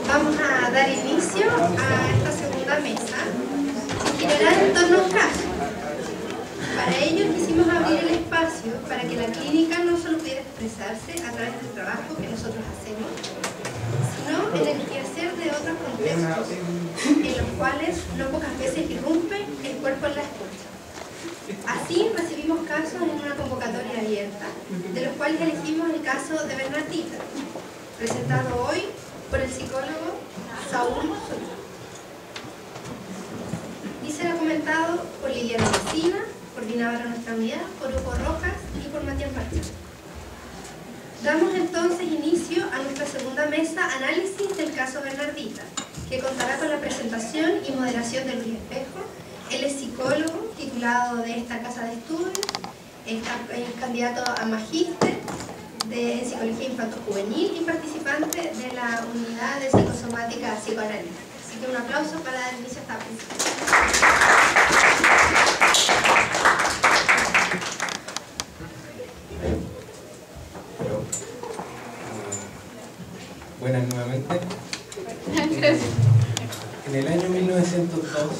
Vamos a dar inicio a esta segunda mesa, que girará en torno a un caso. Para ello quisimos abrir el espacio para que la clínica no solo pudiera expresarse a través del trabajo que nosotros hacemos, sino en el quehacer de otros contextos, en los cuales no pocas veces irrumpe el cuerpo en la escucha. Así recibimos casos en una convocatoria abierta, de los cuales elegimos el caso de Bernardita, presentado hoy por el psicólogo Saúl Zúñiga. Y será comentado por Liliana Messina, coordinadora de nuestra unidad, por Hugo Rojas y por Matías Marchán. Damos entonces inicio a nuestra segunda mesa, análisis del caso Bernardita, que contará con la presentación y moderación de Luis Espejo. Él es psicólogo, titulado de esta casa de estudios, es candidato a magíster en psicología infanto-juvenil y participante de la unidad de psicosomática psicoanalítica. Así que un aplauso para dar inicio a esta presentación. Buenas nuevamente. En el año 1902,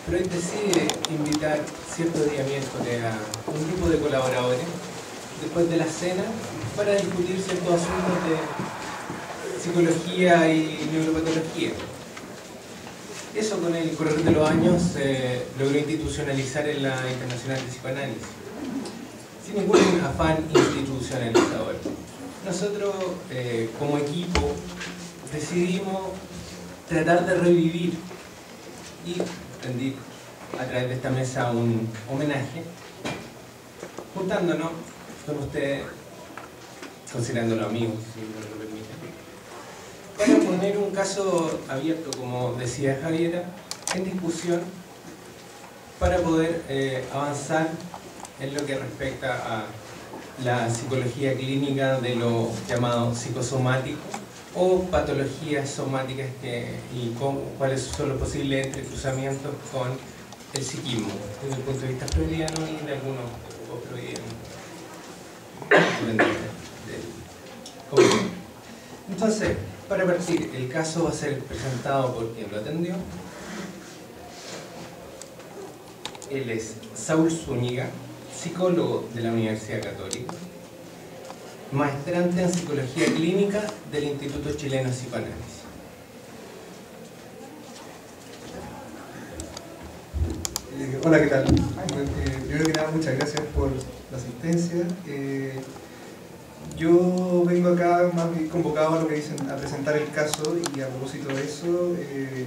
Freud decide invitar cierto día miércoles a un grupo de colaboradores después de la cena para discutir ciertos asuntos de psicología y neuropatología. Eso con el correr de los años se logró institucionalizar en la Internacional de Psicoanálisis, sin ningún afán institucionalizador. Nosotros, como equipo, decidimos tratar de revivir y rendir a través de esta mesa un homenaje, juntándonos con ustedes, considerándolo amigos, si me lo permiten, para poner un caso abierto, como decía Javiera, en discusión para poder avanzar en lo que respecta a la psicología clínica de lo llamado psicosomático o patologías somáticas y cuáles son los posibles entrecruzamientos con el psiquismo desde el punto de vista freudiano y de algunos freudianos. Entonces, para partir, el caso va a ser presentado por quien lo atendió. Él es Saúl Zúñiga, psicólogo de la Universidad Católica, maestrante en Psicología Clínica del Instituto Chileno de Psicoanálisis. Hola, ¿qué tal? Primero que nada, muchas gracias por la asistencia. Yo vengo acá más bien convocado a lo que dicen, a presentar el caso, y a propósito de eso he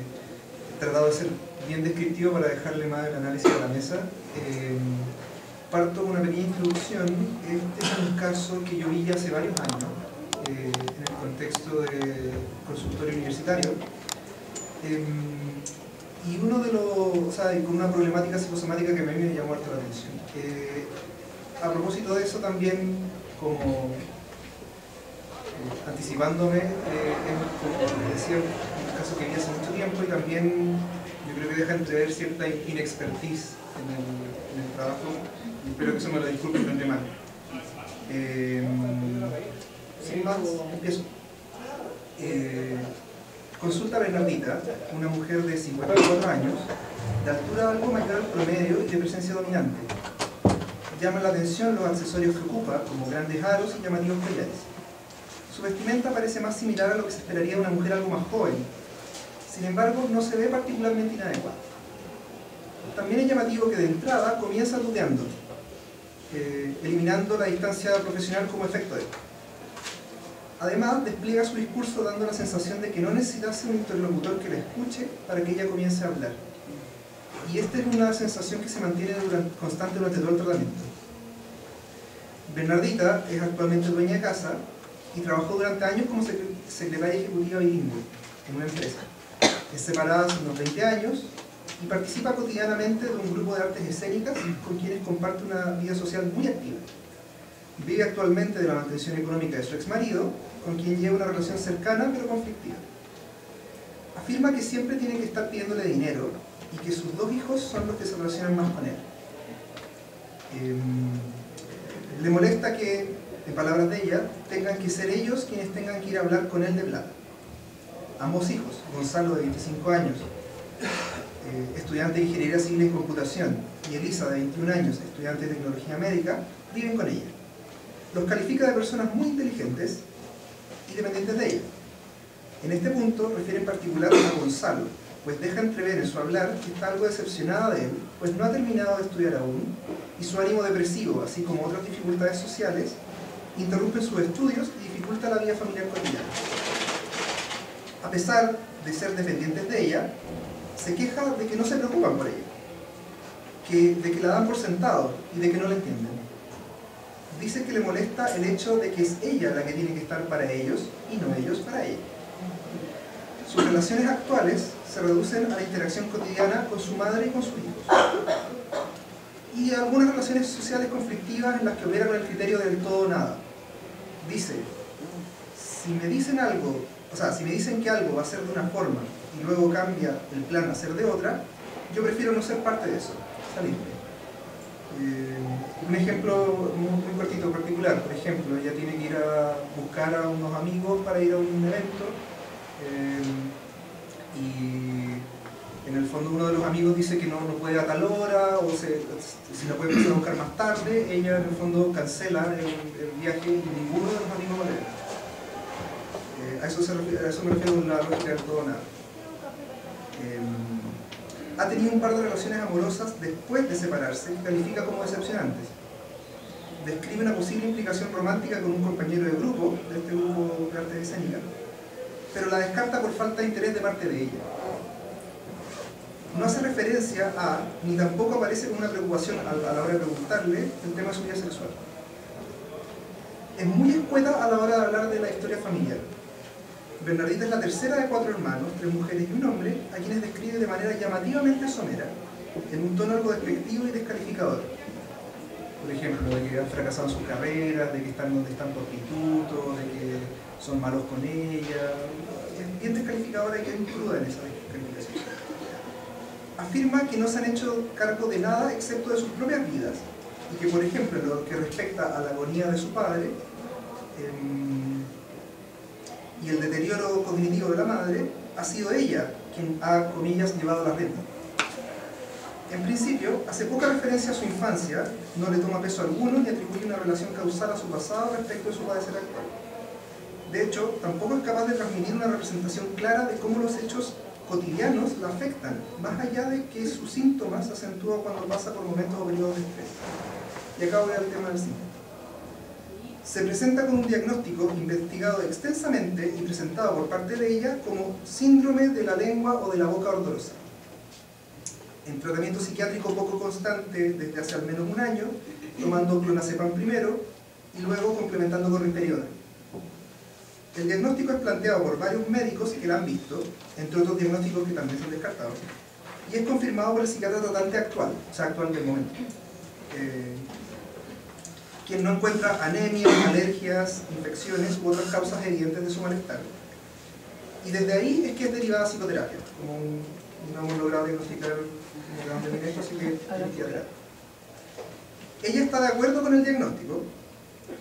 tratado de ser bien descriptivo para dejarle más el análisis a la mesa. Parto con una pequeña introducción. Este es un caso que yo vi ya hace varios años en el contexto de consultorio universitario, y uno de los, con una problemática psicosomática que a mí me llamó harto la atención. A propósito de eso también, como anticipándome, como decía, un caso que vi hace mucho tiempo, y también yo creo que deja entrever cierta inexpertise en el trabajo, y espero que eso me lo disculpen de antemano. Sin más, empiezo. Consulta a Bernardita, una mujer de 54 años, de altura algo mayor al promedio y de presencia dominante. Llama la atención los accesorios que ocupa, como grandes aros y llamativos collares. Su vestimenta parece más similar a lo que se esperaría de una mujer algo más joven. Sin embargo, no se ve particularmente inadecuada. También es llamativo que de entrada comienza tuteando, eliminando la distancia profesional como efecto de esto. Además, despliega su discurso dando la sensación de que no necesitase un interlocutor que la escuche para que ella comience a hablar. Y esta es una sensación que se mantiene constante durante todo el tratamiento. Bernardita es actualmente dueña de casa y trabajó durante años como secretaria ejecutiva bilingüe en una empresa. Es separada hace unos 20 años y participa cotidianamente de un grupo de artes escénicas con quienes comparte una vida social muy activa. Vive actualmente de la mantención económica de su exmarido, con quien lleva una relación cercana pero conflictiva. Afirma que siempre tiene que estar pidiéndole dinero y que sus 2 hijos son los que se relacionan más con él. Le molesta que, en palabras de ella, tengan que ser ellos quienes tengan que ir a hablar con él de plata. Ambos hijos, Gonzalo de 25 años, estudiante de Ingeniería Civil en Computación, y Elisa de 21 años, estudiante de Tecnología Médica, viven con ella. Los califica de personas muy inteligentes y dependientes de ella. En este punto refiere en particular a Gonzalo, pues deja entrever en su hablar que está algo decepcionada de él, pues no ha terminado de estudiar aún, y su ánimo depresivo, así como otras dificultades sociales, interrumpen sus estudios y dificulta la vida familiar cotidiana. A pesar de ser dependientes de ella, se queja de que no se preocupan por ella, de que la dan por sentado y de que no la entienden. Dice que le molesta el hecho de que es ella la que tiene que estar para ellos y no ellos para ella. Sus relaciones actuales se reducen a la interacción cotidiana con su madre y con sus hijos. Y a algunas relaciones sociales conflictivas en las que opera con el criterio del todo o nada. Dice, si me dicen algo, si me dicen que algo va a ser de una forma y luego cambia el plan a ser de otra, yo prefiero no ser parte de eso, salirme. Un ejemplo muy cortito, particular, por ejemplo, ella tiene que ir a buscar a unos amigos para ir a un evento y en el fondo uno de los amigos dice que no puede a tal hora o si la puede empezar a buscar más tarde, ella en el fondo cancela el viaje y ninguno de los amigos va a ir. A eso me refiero con la lógica del todo o nada. Ha tenido un par de relaciones amorosas después de separarse y califica como decepcionantes. Describe una posible implicación romántica con un compañero de grupo, de este grupo de arte escénica, pero la descarta por falta de interés de parte de ella. No hace referencia a, ni tampoco aparece con una preocupación a la hora de preguntarle el tema de su vida sexual. Es muy escueta a la hora de hablar de la historia familiar. Bernardita es la tercera de 4 hermanos, 3 mujeres y un hombre, a quienes describe de manera llamativamente somera, en un tono algo despectivo y descalificador. Por ejemplo, de que han fracasado en sus carreras, de que están donde están por pitutos, de que son malos con ella. Es bien descalificadora y bien cruda en esa descalificación. Afirma que no se han hecho cargo de nada excepto de sus propias vidas, y que, por ejemplo, en lo que respecta a la agonía de su padre, y el deterioro cognitivo de la madre, ha sido ella quien ha, comillas, llevado la rienda. En principio, hace poca referencia a su infancia, no le toma peso alguno ni atribuye una relación causal a su pasado respecto de su padecer actual. De hecho, tampoco es capaz de transmitir una representación clara de cómo los hechos cotidianos la afectan, más allá de que sus síntomas se acentúan cuando pasa por momentos o periodos de estrés. Y acá voy al tema del síntoma. Se presenta con un diagnóstico investigado extensamente y presentado por parte de ella como síndrome de la lengua o de la boca ardorosa. En tratamiento psiquiátrico poco constante desde hace al menos un año, tomando clonazepam primero y luego complementando con risperidona. El diagnóstico es planteado por varios médicos que la han visto, entre otros diagnósticos que también son descartados, y es confirmado por el psiquiatra tratante actual, o sea, actual del momento. Quien no encuentra anemias, alergias, infecciones u otras causas evidentes de su malestar. Y desde ahí es que es derivada a psicoterapia, como no hemos logrado diagnosticar un gran de esto, así que psicoterapia. Ella está de acuerdo con el diagnóstico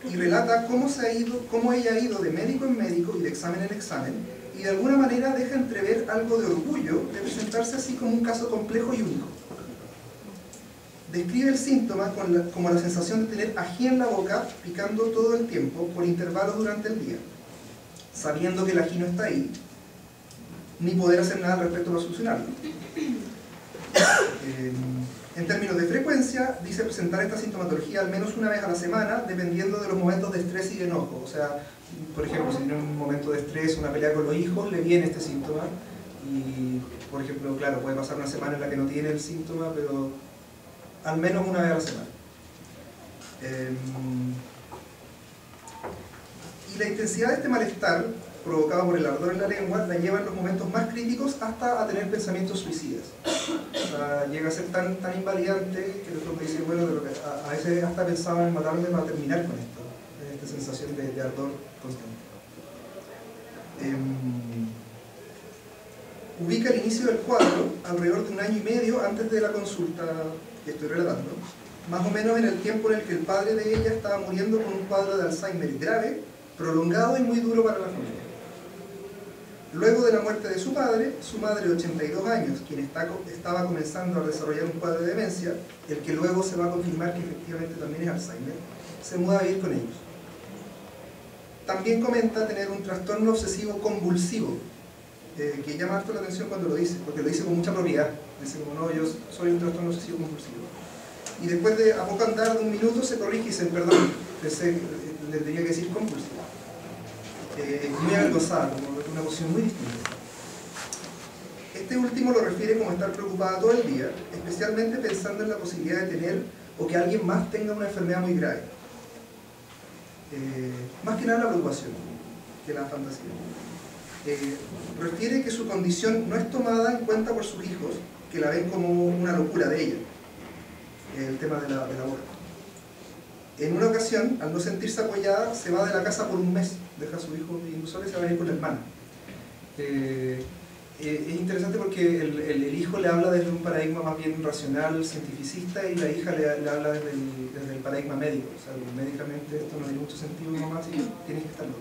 y relata cómo ella ha ido de médico en médico y de examen en examen, y de alguna manera deja entrever algo de orgullo de presentarse así como un caso complejo y único. Describe el síntoma como la sensación de tener ají en la boca picando todo el tiempo por intervalos durante el día, sabiendo que el ají no está ahí, ni poder hacer nada al respecto para solucionarlo. En términos de frecuencia, dice presentar esta sintomatología al menos una vez a la semana, dependiendo de los momentos de estrés y de enojo. O sea, por ejemplo, si tiene un momento de estrés, una pelea con los hijos, le viene este síntoma. Y, por ejemplo, claro, puede pasar una semana en la que no tiene el síntoma, pero al menos una vez a la semana. Y la intensidad de este malestar, provocado por el ardor en la lengua, la lleva en los momentos más críticos hasta a tener pensamientos suicidas. O sea, llega a ser tan invalidante que el otro me dice, bueno, a veces hasta pensaba en matarme para terminar con esto. esta sensación de ardor constante. Ubica el inicio del cuadro alrededor de 1 año y medio antes de la consulta que estoy relatando, más o menos en el tiempo en el que el padre de ella estaba muriendo con un cuadro de Alzheimer grave, prolongado y muy duro para la familia. Luego de la muerte de su padre, su madre de 82 años, quien estaba comenzando a desarrollar un cuadro de demencia, el que luego se va a confirmar que efectivamente también es Alzheimer, se muda a vivir con ellos. También comenta tener un trastorno obsesivo convulsivo, que llama harto la atención cuando lo dice, porque lo dice con mucha propiedad. Dice como, no, yo soy un trastorno obsesivo compulsivo. Y después de a poco andar de 1 minuto se corrige y dice, perdón, le tenía que decir compulsivo. Muy avergonzada, como una emoción muy distinta. Este último lo refiere como estar preocupada todo el día, especialmente pensando en la posibilidad de tener o que alguien más tenga una enfermedad muy grave. Más que nada la preocupación que la fantasía. Refiere que su condición no es tomada en cuenta por sus hijos, que la ven como una locura de ella, el tema del aborto. En una ocasión, al no sentirse apoyada, se va de la casa por 1 mes, deja a su hijo viviendo sola y se va a ir con la hermana. Es interesante porque el hijo le habla desde un paradigma más bien racional, cientificista, y la hija le habla desde el paradigma médico. O sea, médicamente esto no tiene mucho sentido, mamá, así que tienes que estar loco.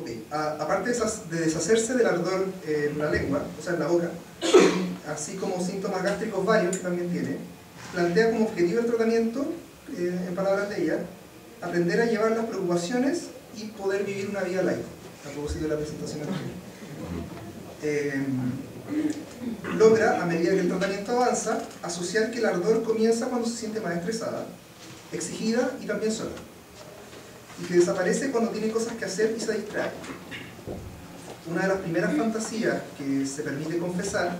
Okay. Aparte de deshacerse del ardor en la lengua, o sea en la boca, así como síntomas gástricos varios que también tiene, plantea como objetivo el tratamiento, en palabras de ella, aprender a llevar las preocupaciones y poder vivir una vida light, a propósito de la presentación anterior. Logra, a medida que el tratamiento avanza, asociar que el ardor comienza cuando se siente más estresada, exigida y también sola, y que desaparece cuando tiene cosas que hacer y se distrae. Una de las primeras fantasías que se permite confesar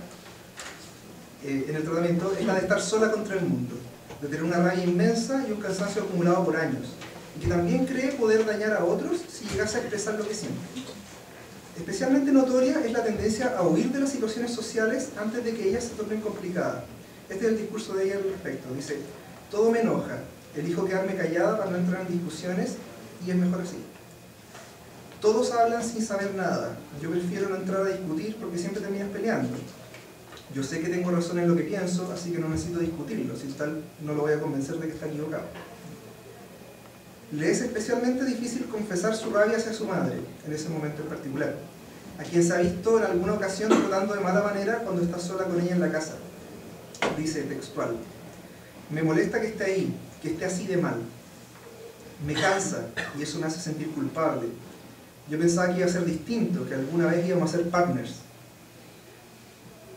en el tratamiento es la de estar sola contra el mundo, de tener una rabia inmensa y un cansancio acumulado por años, y que también cree poder dañar a otros si llegase a expresar lo que siente. Especialmente notoria es la tendencia a huir de las situaciones sociales antes de que ellas se tornen complicadas. Este es el discurso de ella al respecto. Dice, todo me enoja, elijo quedarme callada para no entrar en discusiones y es mejor así. Todos hablan sin saber nada, yo prefiero no entrar a discutir porque siempre terminas peleando. Yo sé que tengo razón en lo que pienso, así que no necesito discutirlo, si tal no lo voy a convencer de que está equivocado. Le es especialmente difícil confesar su rabia hacia su madre, en ese momento en particular, a quien se ha visto en alguna ocasión tratando de mala manera cuando está sola con ella en la casa. Dice textual, me molesta que esté ahí, que esté así de mal. Me cansa y eso me hace sentir culpable. Yo pensaba que iba a ser distinto, que alguna vez íbamos a ser partners.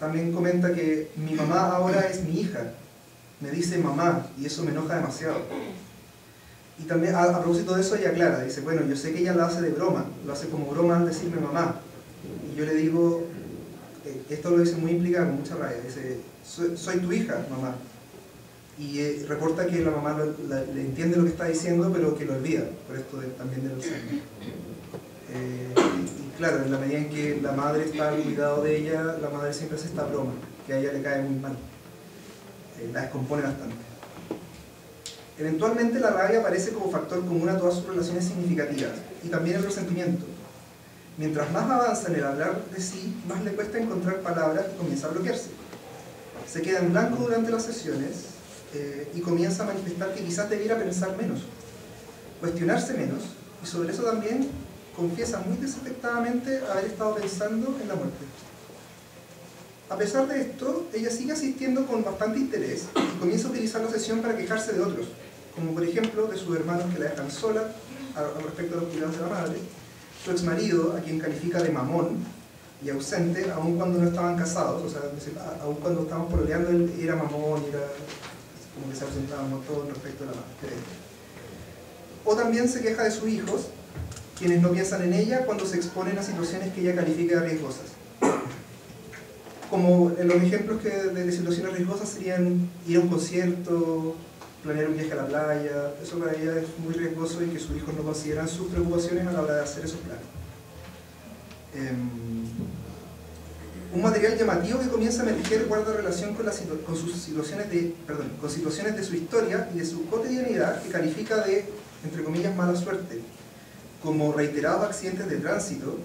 También comenta que mi mamá ahora es mi hija, me dice mamá y eso me enoja demasiado. Y también a propósito de eso ella aclara, dice, bueno, yo sé que ella lo hace de broma, lo hace como broma al decirme mamá. Y yo le digo, esto lo dice muy implicado, con mucha rabia, dice, soy tu hija, mamá. Y reporta que la mamá le entiende lo que está diciendo, pero que lo olvida, por esto también del Alzheimer. Y claro, en la medida en que la madre está al cuidado de ella, la madre siempre hace esta broma, que a ella le cae muy mal. La descompone bastante. Eventualmente la rabia aparece como factor común a todas sus relaciones significativas, y también el resentimiento. Mientras más avanza en el hablar de sí, más le cuesta encontrar palabras y comienza a bloquearse. Se queda en blanco durante las sesiones y comienza a manifestar que quizás debiera pensar menos, cuestionarse menos, y sobre eso también confiesa muy desafectadamente haber estado pensando en la muerte. A pesar de esto, ella sigue asistiendo con bastante interés y comienza a utilizar la sesión para quejarse de otros, como por ejemplo de sus hermanos que la dejan sola respecto a los cuidados de la madre, su exmarido, a quien califica de mamón y ausente, aun cuando no estaban casados, o sea, aun cuando estaban pololeando, él era mamón, era como que se ausentaba un montón respecto a la madre. O también se queja de sus hijos, quienes no piensan en ella cuando se exponen a situaciones que ella califica de riesgosas. Como en los ejemplos de situaciones riesgosas serían ir a un concierto, planear un viaje a la playa. Eso para ella es muy riesgoso y que sus hijos no consideran sus preocupaciones a la hora de hacer esos planes. Un material llamativo que comienza a emerger guarda relación con situaciones de su historia y de su cotidianidad, que califica de, entre comillas, mala suerte, como reiterados accidentes de tránsito,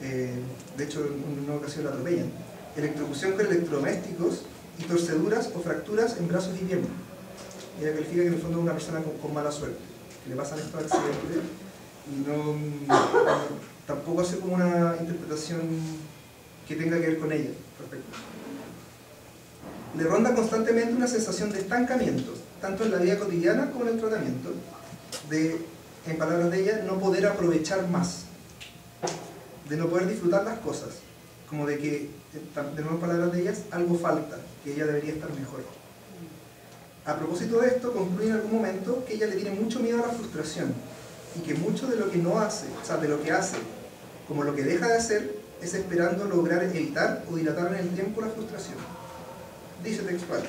de hecho en una ocasión la atropellan, electrocución con electrodomésticos y torceduras o fracturas en brazos y piernas. Ella califica que en el fondo es una persona con mala suerte, que le pasan estos accidentes y tampoco hace como una interpretación que tenga que ver con ella. Perfecto. Le ronda constantemente una sensación de estancamiento, tanto en la vida cotidiana como en el tratamiento, de, en palabras de ella, no poder aprovechar más, de no poder disfrutar las cosas, como de que, de nuevo en palabras de ellas, algo falta, que ella debería estar mejor. A propósito de esto, concluye en algún momento que ella le tiene mucho miedo a la frustración, y que mucho de lo que no hace, o sea, de lo que hace, como lo que deja de hacer, es esperando lograr evitar o dilatar en el tiempo la frustración. Dice textual: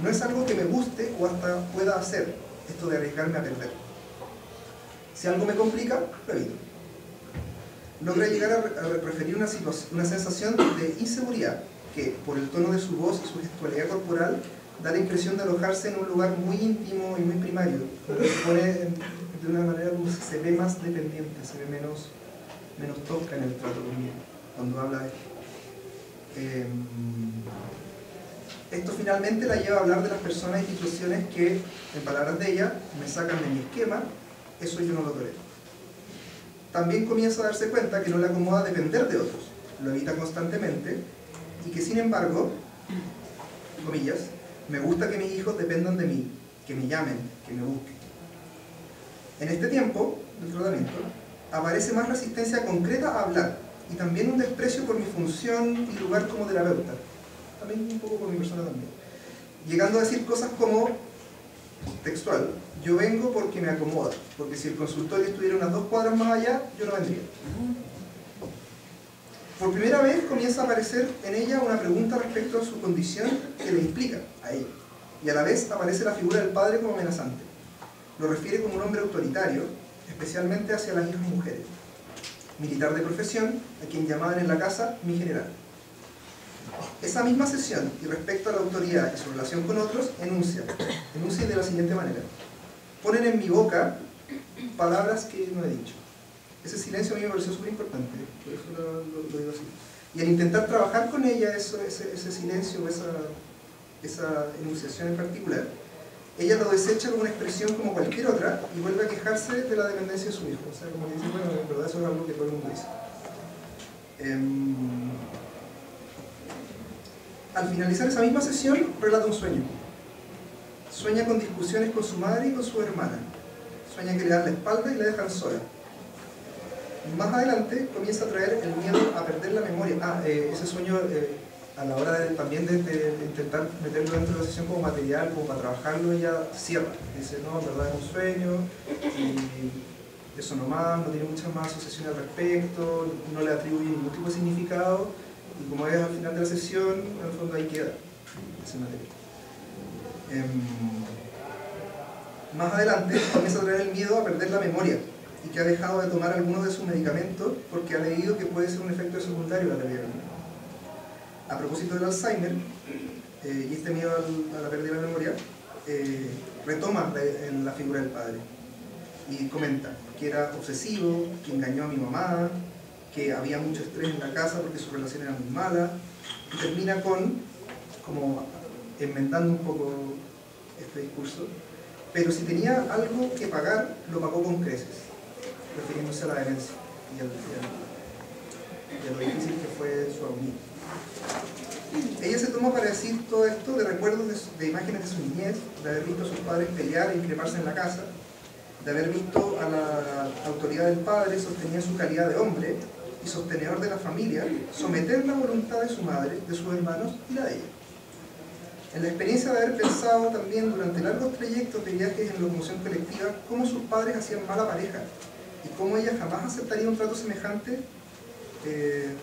no es algo que me guste o hasta pueda hacer, esto de arriesgarme a perder. Si algo me complica, lo evito. Logra llegar a referir una sensación de inseguridad que, por el tono de su voz y su gestualidad corporal, da la impresión de alojarse en un lugar muy íntimo y muy primario, como que se pone de una manera como si se ve más dependiente, se ve menos tosca en el trato conmigo, cuando habla de esto. Esto finalmente la lleva a hablar de las personas y situaciones que, en palabras de ella, me sacan de mi esquema, eso yo no lo tolero. También comienza a darse cuenta que no le acomoda depender de otros, lo evita constantemente, y que sin embargo, comillas, me gusta que mis hijos dependan de mí, que me llamen, que me busquen. En este tiempo del tratamiento, aparece más resistencia concreta a hablar, y también un desprecio por mi función y lugar como terapeuta, también un poco por mi persona también, llegando a decir cosas como, textual: yo vengo porque me acomoda, porque si el consultorio estuviera unas 2 cuadras más allá, yo no vendría. Por primera vez comienza a aparecer en ella una pregunta respecto a su condición que le implica a ella, y a la vez aparece la figura del padre como amenazante. Lo refiere como un hombre autoritario, especialmente hacia las hijas mujeres. Militar de profesión, a quien llamaban en la casa mi general. Esa misma sesión, y respecto a la autoridad y su relación con otros, enuncia de la siguiente manera: ponen en mi boca palabras que no he dicho. Ese silencio a mí me pareció súper importante, por eso lo digo así. Y al intentar trabajar con ella ese silencio, esa enunciación en particular, ella lo desecha como una expresión como cualquier otra y vuelve a quejarse de la dependencia de su hijo. O sea, como que dice, bueno, en verdad eso es algo que todo el mundo dice. Al finalizar esa misma sesión, relata un sueño. Sueña con discusiones con su madre y con su hermana. Sueña que le dan la espalda y la dejan sola. Más adelante comienza a traer el miedo a perder la memoria. Ese sueño, a la hora también de intentar meterlo dentro de la sesión como material, como para trabajarlo, ella cierra. Dice, no, en verdad es un sueño, y eso nomás, no tiene muchas más asociaciones al respecto, no le atribuye ningún tipo de significado, y como es al final de la sesión, en el fondo ahí queda ese material. Más adelante comienza a traer el miedo a perder la memoria, y que ha dejado de tomar algunos de sus medicamentos porque ha leído que puede ser un efecto secundario a la pérdida de la memoria. A propósito del Alzheimer, y este miedo a la pérdida de la memoria, retoma la figura del padre y comenta que era obsesivo, que engañó a mi mamá, que había mucho estrés en la casa porque su relación era muy mala, y termina como enmendando un poco este discurso: pero si tenía algo que pagar, lo pagó con creces, refiriéndose a la demencia y a lo difícil que fue su agonía. Ella se toma para decir todo esto de recuerdos de imágenes de su niñez, de haber visto a sus padres pelear e increparse en la casa, de haber visto a la autoridad del padre sostenida en su calidad de hombre y sostenedor de la familia, someter la voluntad de su madre, de sus hermanos y la de ella. En la experiencia de haber pensado también durante largos trayectos de viajes en locomoción colectiva cómo sus padres hacían mala pareja y cómo ella jamás aceptaría un trato semejante de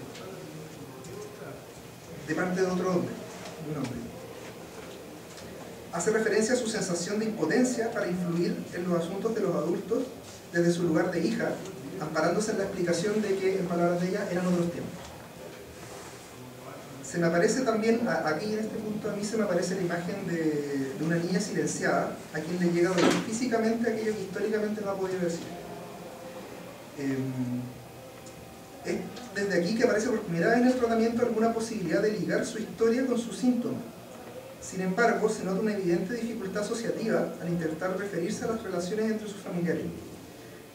parte de otro hombre, de un hombre. Hace referencia a su sensación de impotencia para influir en los asuntos de los adultos desde su lugar de hija, amparándose en la explicación de que, en palabras de ella, eran otros tiempos. Se me aparece también, aquí en este punto a mí se me aparece la imagen de una niña silenciada, a quien le llega a doler físicamente aquello que históricamente no ha podido decir. Es desde aquí que aparece por primera vez en el tratamiento alguna posibilidad de ligar su historia con sus síntomas. Sin embargo, se nota una evidente dificultad asociativa al intentar referirse a las relaciones entre sus familiares.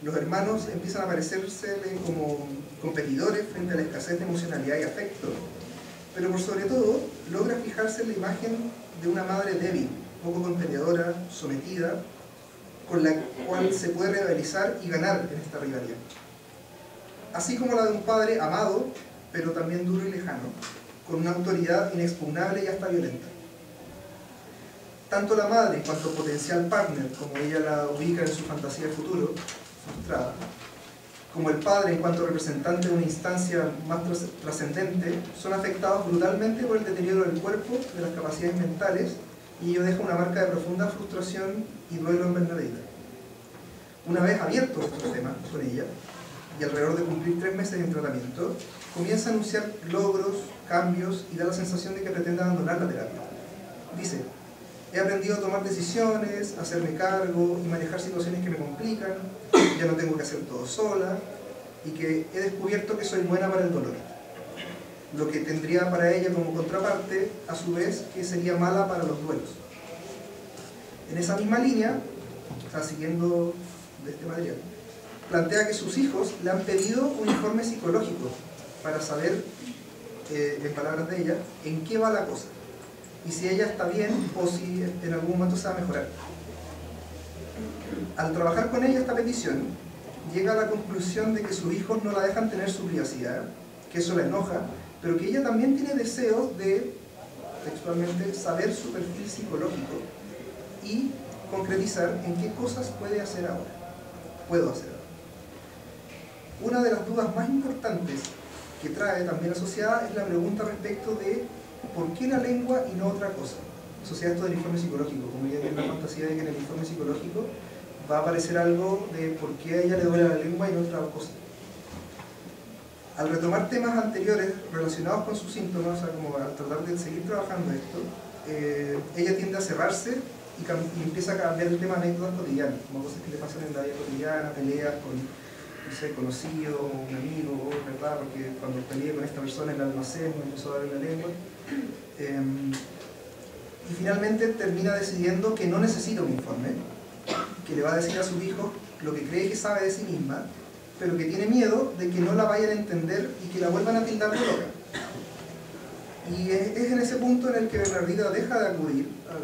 Los hermanos empiezan a parecerse como competidores frente a la escasez de emocionalidad y afecto, pero por sobre todo logra fijarse en la imagen de una madre débil, poco contenedora, sometida, con la cual se puede rivalizar y ganar en esta rivalidad. Así como la de un padre amado, pero también duro y lejano, con una autoridad inexpugnable y hasta violenta. Tanto la madre en cuanto potencial partner, como ella la ubica en su fantasía de futuro, frustrada, como el padre en cuanto representante de una instancia más trascendente, son afectados brutalmente por el deterioro del cuerpo, de las capacidades mentales, y ello deja una marca de profunda frustración y duelo en Bernadetta. Una vez abierto estos temas con ella, y alrededor de cumplir 3 meses en tratamiento, comienza a anunciar logros, cambios y da la sensación de que pretende abandonar la terapia. Dice: he aprendido a tomar decisiones, a hacerme cargo y manejar situaciones que me complican, ya no tengo que hacer todo sola, y que he descubierto que soy buena para el dolor. Lo que tendría para ella como contraparte, a su vez, que sería mala para los duelos. En esa misma línea, siguiendo de este material, plantea que sus hijos le han pedido un informe psicológico para saber, en palabras de ella, en qué va la cosa, y si ella está bien o si en algún momento se va a mejorar. Al trabajar con ella esta petición, llega a la conclusión de que sus hijos no la dejan tener su privacidad, que eso la enoja, pero que ella también tiene deseos de, textualmente, saber su perfil psicológico y concretizar en qué cosas puedo hacer ahora. Una de las dudas más importantes que trae también asociada es la pregunta respecto de ¿por qué la lengua y no otra cosa? Asociada a esto del informe psicológico, como ella tiene la fantasía de que en el informe psicológico va a aparecer algo de por qué a ella le duele la lengua y no otra cosa. Al retomar temas anteriores relacionados con sus síntomas, o sea, como al tratar de seguir trabajando esto, ella tiende a cerrarse y empieza a cambiar el tema de anécdotas cotidianas, como cosas que le pasan en la vida cotidiana, peleas con, no sé, conocido, un amigo, ¿verdad? Porque cuando peleé con esta persona en el almacén me empezó a dar la lengua. Y finalmente termina decidiendo que no necesita un informe, que le va a decir a sus hijos lo que cree que sabe de sí misma, pero que tiene miedo de que no la vayan a entender y que la vuelvan a tildar de loca. Y es en ese punto en el que Bernardita deja de acudir al